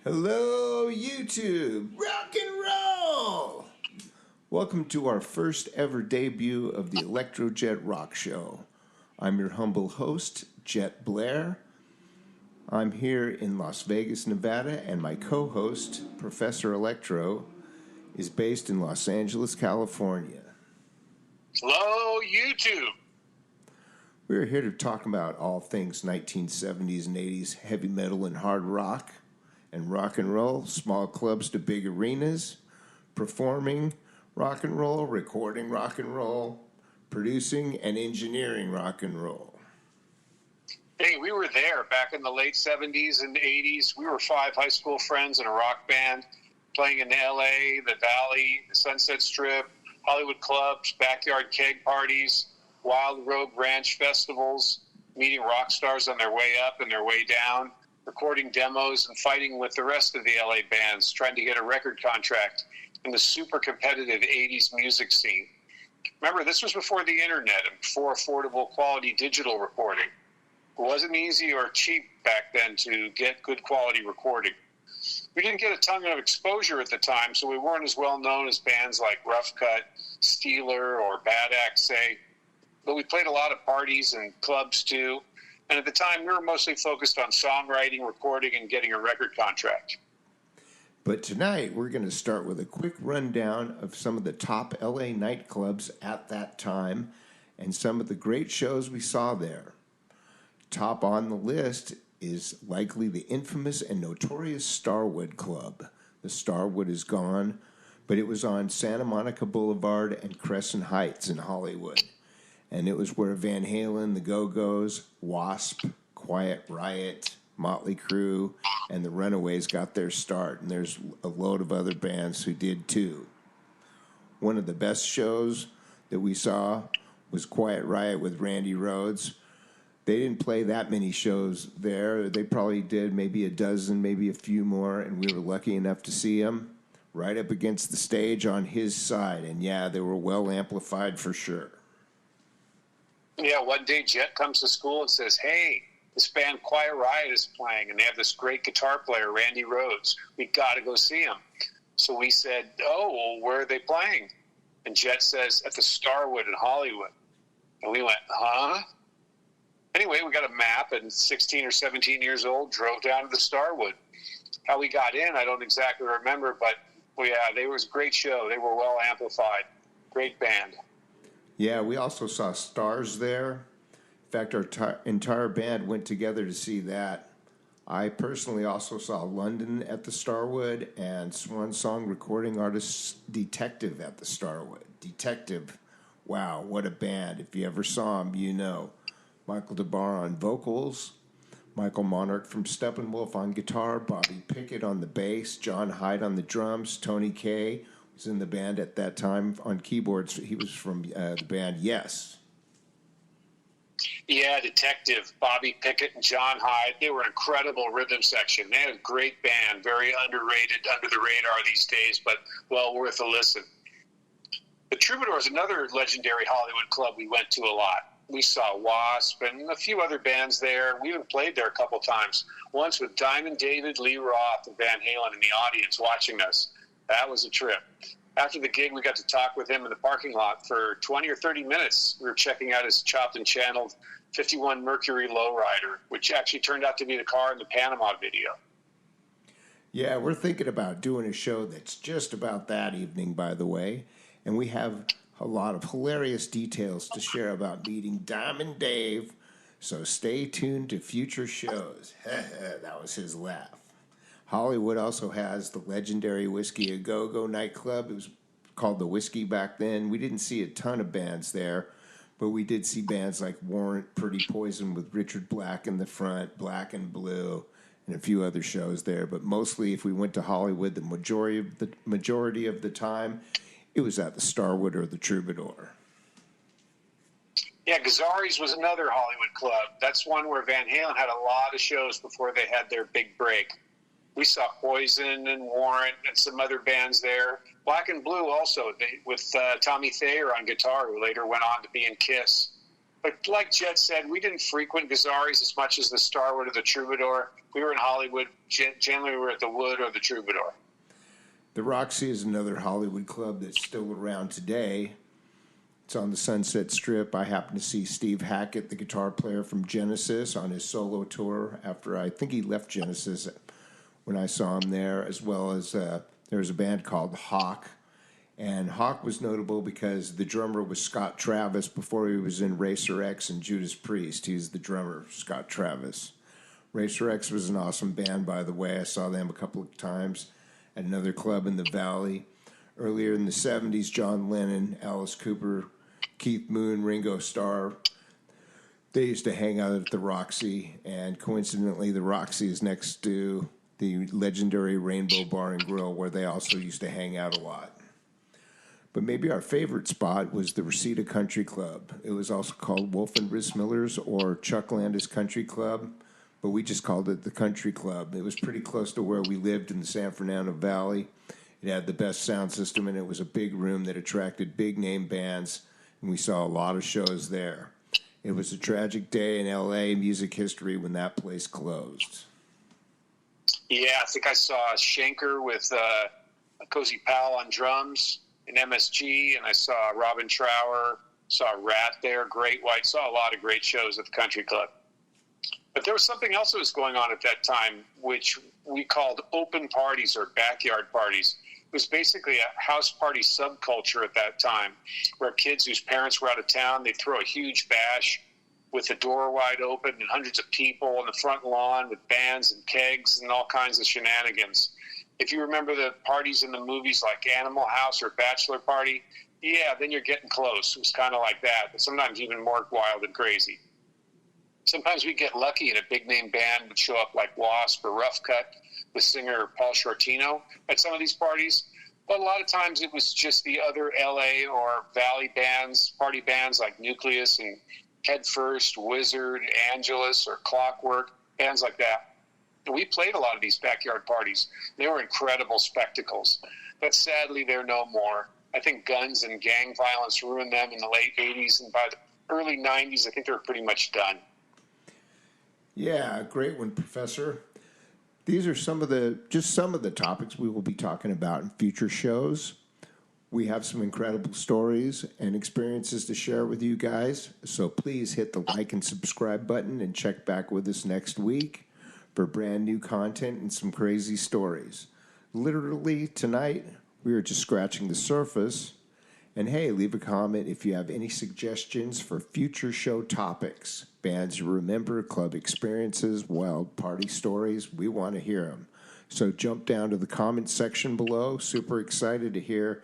Hello, YouTube! Rock and roll! Welcome to our first ever debut of the ElectroJet Rock Show. I'm your humble host, Jett Blair. I'm here in Las Vegas, Nevada, and my co-host, Professor Electro, is based in Los Angeles, California. Hello, YouTube! We're here to talk about all things 1970s and 80s heavy metal and hard rock and roll, small clubs to big arenas, performing rock and roll, recording rock and roll, producing and engineering rock and roll. Hey, we were there back in the late 70s and 80s. We were 5 high school friends in a rock band playing in LA, the Valley, the Sunset Strip, Hollywood clubs, backyard keg parties, Wild Rogue Ranch festivals, meeting rock stars on their way up and their way down, recording demos and fighting with the rest of the LA bands, trying to get a record contract in the super competitive 80s music scene. Remember, this was before the internet and before affordable quality digital recording. It wasn't easy or cheap back then to get good quality recording. We didn't get a ton of exposure at the time, so we weren't as well known as bands like Rough Cut, Steeler, or Bad Axe, say. But we played a lot of parties and clubs too. And at the time, we were mostly focused on songwriting, recording, and getting a record contract. But tonight, we're going to start with a quick rundown of some of the top LA nightclubs at that time and some of the great shows we saw there. Top on the list is likely the infamous and notorious Starwood Club. The Starwood is gone, but it was on Santa Monica Boulevard and Crescent Heights in Hollywood. And it was where Van Halen, the Go-Go's, Wasp, Quiet Riot, Motley Crue, and the Runaways got their start. And there's a load of other bands who did too. One of the best shows that we saw was Quiet Riot with Randy Rhoads. They didn't play that many shows there. They probably did maybe a dozen, maybe a few more, and we were lucky enough to see them right up against the stage on his side. And yeah, they were well amplified for sure. Yeah, one day Jett comes to school and says, hey, this band Quiet Riot is playing, and they have this great guitar player, Randy Rhoads. We got to go see him. So we said, oh, well, where are they playing? And Jett says, at the Starwood in Hollywood. And we went, huh? Anyway, we got a map, and 16 or 17 years old, drove down to the Starwood. How we got in, I don't exactly remember, but yeah, they was a great show. They were well amplified. Great band. Yeah, we also saw Starz there. In fact, our entire band went together to see that. I personally also saw London at the Starwood and Swan Song recording artist Detective at the Starwood. Detective, wow, what a band. If you ever saw him, you know. Michael DeBar on vocals, Michael Monarch from Steppenwolf on guitar, Bobby Pickett on the bass, John Hyde on the drums, Tony Kaye was in the band at that time on keyboards. He was from the band Yes. Yeah, Detective, Bobby Pickett and John Hyde, they were an incredible rhythm section. They had a great band, very underrated, under the radar these days, but well worth a listen. The Troubadour is another legendary Hollywood club we went to a lot. We saw Wasp and a few other bands there. We even played there a couple times. Once with Diamond David, Lee Roth, and Van Halen in the audience watching us. That was a trip. After the gig, we got to talk with him in the parking lot for 20 or 30 minutes. We were checking out his chopped and channeled 51 Mercury Lowrider, which actually turned out to be the car in the Panama video. Yeah, we're thinking about doing a show that's just about that evening, by the way. And we have a lot of hilarious details to share about meeting Diamond Dave. So stay tuned to future shows. That was his laugh. Hollywood also has the legendary Whiskey A Go-Go nightclub. It was called the Whiskey back then. We didn't see a ton of bands there, but we did see bands like Warrant, Pretty Poison with Richard Black in the front, Black and Blue, and a few other shows there. But mostly, if we went to Hollywood, the majority of the time, it was at the Starwood or the Troubadour. Yeah, Gazzari's was another Hollywood club. That's one where Van Halen had a lot of shows before they had their big break. We saw Poison and Warrant and some other bands there. Black and Blue also, with Tommy Thayer on guitar, who later went on to be in Kiss. But like Jett said, we didn't frequent Gazzarri's as much as the Starwood or the Troubadour. We were in Hollywood. Generally, we were at the Wood or the Troubadour. The Roxy is another Hollywood club that's still around today. It's on the Sunset Strip. I happened to see Steve Hackett, the guitar player from Genesis, on his solo tour after I think he left Genesis when I saw him there, as well as there was a band called Hawk. And Hawk was notable because the drummer was Scott Travis before he was in Racer X and Judas Priest. He's the drummer, Scott Travis. Racer X was an awesome band, by the way. I saw them a couple of times at another club in the Valley. Earlier in the 70s, John Lennon, Alice Cooper, Keith Moon, Ringo Starr, they used to hang out at the Roxy. And coincidentally, the Roxy is next to the legendary Rainbow Bar and Grill, where they also used to hang out a lot. But maybe our favorite spot was the Reseda Country Club. It was also called Wolf and Rissmiller's or Chuck Landis Country Club, but we just called it the Country Club. It was pretty close to where we lived in the San Fernando Valley. It had the best sound system, and it was a big room that attracted big-name bands, and we saw a lot of shows there. It was a tragic day in L.A. music history when that place closed. Yeah, I think I saw Schenker with Cozy Powell on drums in MSG, and I saw Robin Trower, saw Ratt there, Great White, saw a lot of great shows at the Country Club. But there was something else that was going on at that time, which we called open parties or backyard parties. It was basically a house party subculture at that time, where kids whose parents were out of town, they'd throw a huge bash with the door wide open and hundreds of people on the front lawn with bands and kegs and all kinds of shenanigans. If you remember the parties in the movies like Animal House or Bachelor Party, yeah, then you're getting close. It was kind of like that, but sometimes even more wild and crazy. Sometimes we'd get lucky and a big-name band would show up like Wasp or Rough Cut with singer Paul Shortino at some of these parties. But a lot of times it was just the other L.A. or Valley bands, party bands like Nucleus and Head First, Wizard, Angelus, or Clockwork, bands like that. And we played a lot of these backyard parties. They were incredible spectacles. But sadly, they're no more. I think guns and gang violence ruined them in the late 80s, and by the early 90s, I think they were pretty much done. Yeah, great one, Professor. These are some of the topics we will be talking about in future shows. We have some incredible stories and experiences to share with you guys, so please hit the like and subscribe button and check back with us next week for brand new content and some crazy stories. Literally, tonight, we are just scratching the surface. And hey, leave a comment if you have any suggestions for future show topics. Bands you remember, club experiences, wild party stories. We want to hear them. So jump down to the comment section below. Super excited to hear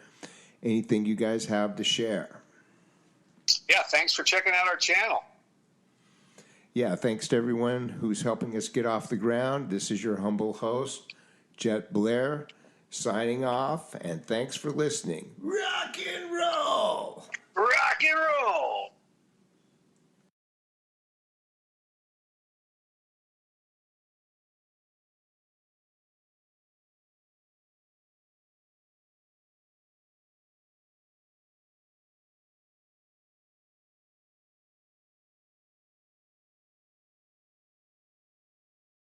anything you guys have to share. Yeah, thanks for checking out our channel. Yeah, thanks to everyone who's helping us get off the ground. This is your humble host, Jett Blair, signing off, and thanks for listening. Rock and roll!